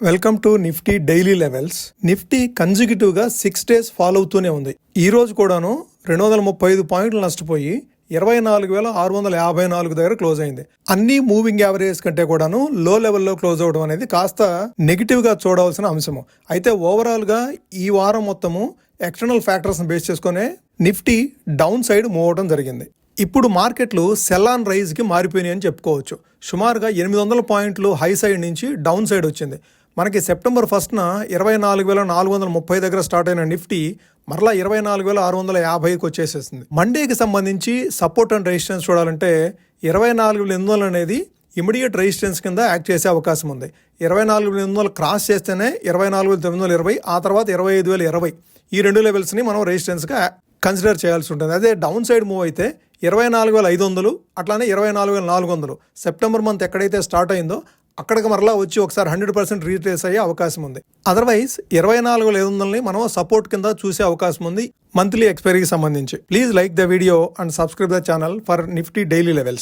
Welcome to Nifty daily levels. Nifty consecutive గా 6 days follow అవుతూనే ఉంది. ఈ రోజు కూడాను 235 పాయింట్లు నష్టపోయి 24,654 దగ్గర క్లోజ్ అయింది. అన్ని మూవింగ్ యావరేజ్ కంటే కూడాను లో లెవెల్లో క్లోజ్ అవడం అనేది కాస్త నెగిటివ్ గా చూడవలసిన అంశము. అయితే ఓవరాల్ గా ఈ వారం మొత్తము ఎక్స్టర్నల్ ఫ్యాక్టర్స్ బేస్ చేసుకునే నిఫ్టీ డౌన్ సైడ్ మూవ్ అవడం జరిగింది. ఇప్పుడు మార్కెట్లు సెల్ ఆన్ రైజ్ కి మారిపోయినాయి అని చెప్పుకోవచ్చు. సుమారుగా 800 పాయింట్లు హై సైడ్ నుంచి డౌన్ సైడ్ వచ్చింది. మనకి సెప్టెంబర్ 1న 24,430 దగ్గర స్టార్ట్ అయిన నిఫ్టీ మరలా 24,650కి వచ్చేసేసింది. మండేకి సంబంధించి సపోర్ట్ అండ్ రెసిస్టెన్స్ చూడాలంటే 24,800 అనేది ఇమీడియట్ రెసిస్టెన్స్ కింద యాక్ట్ చేసే అవకాశం ఉంది. 24,800 క్రాస్ చేస్తేనే 24,920, ఆ తర్వాత 25,020 ఈ రెండు లెవెల్స్ని మనం రెసిస్టెన్స్గా కన్సిడర్ చేయాల్సి ఉంటుంది. అదే డౌన్ సైడ్ మూవ్ అయితే 24,500 అట్లానే 24,400 సెప్టెంబర్ మంత్ ఎక్కడైతే స్టార్ట్ అయిందో అక్కడికి మరలా వచ్చి ఒకసారి 100% రీట్రేస్ అయ్యే అవకాశం ఉంది. అదర్వైజ్ 24,500ని మనం సపోర్ట్ కింద చూసే అవకాశం ఉంది మంత్లీ ఎక్స్పైరీకి సంబంధించి. Please like the video and subscribe the channel for Nifty daily levels.